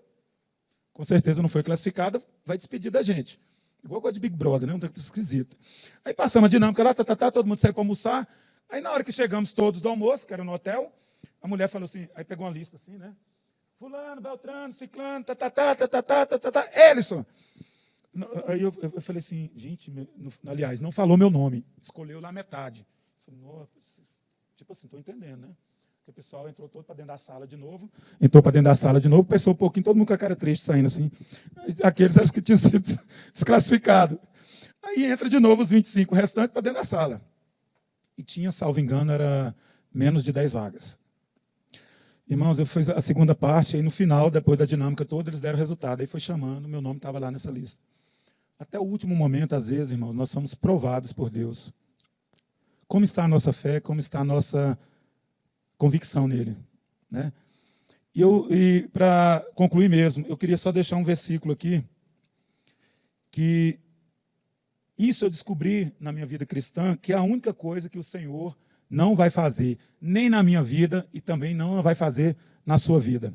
com certeza não foi classificada, vai despedir da gente. Igual coisa de Big Brother, né? Um tanto esquisito. Aí passamos a dinâmica lá, todo mundo saiu para almoçar. Aí na hora que chegamos todos do almoço, que era no hotel, a mulher falou assim, aí pegou uma lista assim, né? Fulano, Beltrano, Ciclano, Elison. Aí eu falei assim, gente, aliás, não falou meu nome, escolheu lá metade. Eu falei, nossa, tipo assim, estou entendendo, né? Porque o pessoal entrou todo para dentro da sala de novo, pensou um pouquinho, todo mundo com a cara triste saindo assim. Aqueles eram os que tinham sido desclassificados. Aí entra de novo os 25 restantes para dentro da sala. E tinha, salvo engano, era menos de 10 vagas. Irmãos, eu fiz a segunda parte, aí no final, depois da dinâmica toda, eles deram o resultado. Aí foi chamando, meu nome estava lá nessa lista. Até o último momento, às vezes, irmãos, nós somos provados por Deus. Como está a nossa fé, como está a nossa convicção nele, né? E para concluir mesmo, eu queria só deixar um versículo aqui, que isso eu descobri na minha vida cristã, que é a única coisa que o Senhor não vai fazer, nem na minha vida e também não vai fazer na sua vida.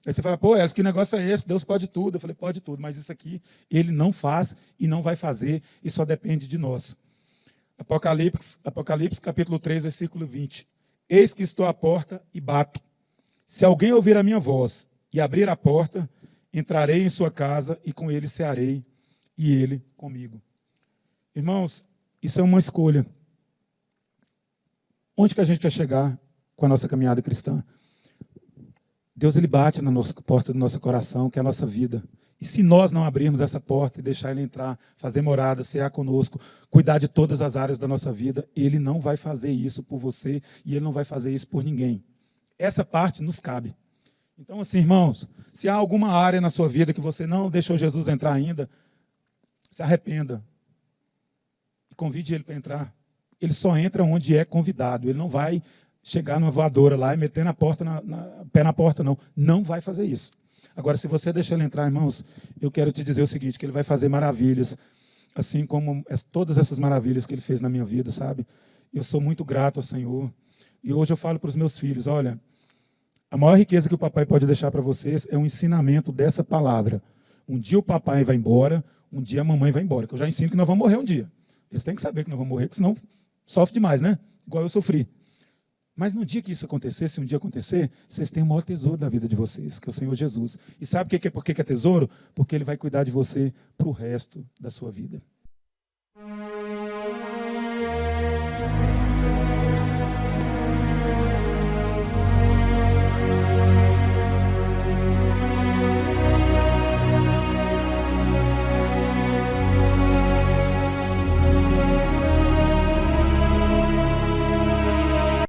Aí você fala, pô, Elcio, que negócio é esse? Deus pode tudo. Eu falei, pode tudo, mas isso aqui ele não faz e não vai fazer e só depende de nós. Apocalipse capítulo 3, versículo 20. Eis que estou à porta e bato. Se alguém ouvir a minha voz e abrir a porta, entrarei em sua casa e com ele cearei e ele comigo. Irmãos, isso é uma escolha. Onde que a gente quer chegar com a nossa caminhada cristã? Deus ele bate na nossa porta do nosso coração, que é a nossa vida. E se nós não abrirmos essa porta e deixar ele entrar, fazer morada, cear conosco, cuidar de todas as áreas da nossa vida, ele não vai fazer isso por você e ele não vai fazer isso por ninguém. Essa parte nos cabe. Então, assim, irmãos, se há alguma área na sua vida que você não deixou Jesus entrar ainda, se arrependa e convide ele para entrar. Ele só entra onde é convidado. Ele não vai chegar numa voadora lá e meter pé na porta, não. Não vai fazer isso. Agora, se você deixar ele entrar, irmãos, eu quero te dizer o seguinte, que ele vai fazer maravilhas, assim como todas essas maravilhas que ele fez na minha vida, sabe? Eu sou muito grato ao Senhor. E hoje eu falo para os meus filhos, olha, a maior riqueza que o papai pode deixar para vocês é um ensinamento dessa palavra. Um dia o papai vai embora, um dia a mamãe vai embora, que eu já ensino que nós vamos morrer um dia. Eles têm que saber que nós vamos morrer, porque senão sofre demais, né? Igual eu sofri. Mas no dia que isso acontecer, se um dia acontecer, vocês têm o maior tesouro da vida de vocês, que é o Senhor Jesus. E sabe por que é tesouro? Porque ele vai cuidar de você para o resto da sua vida.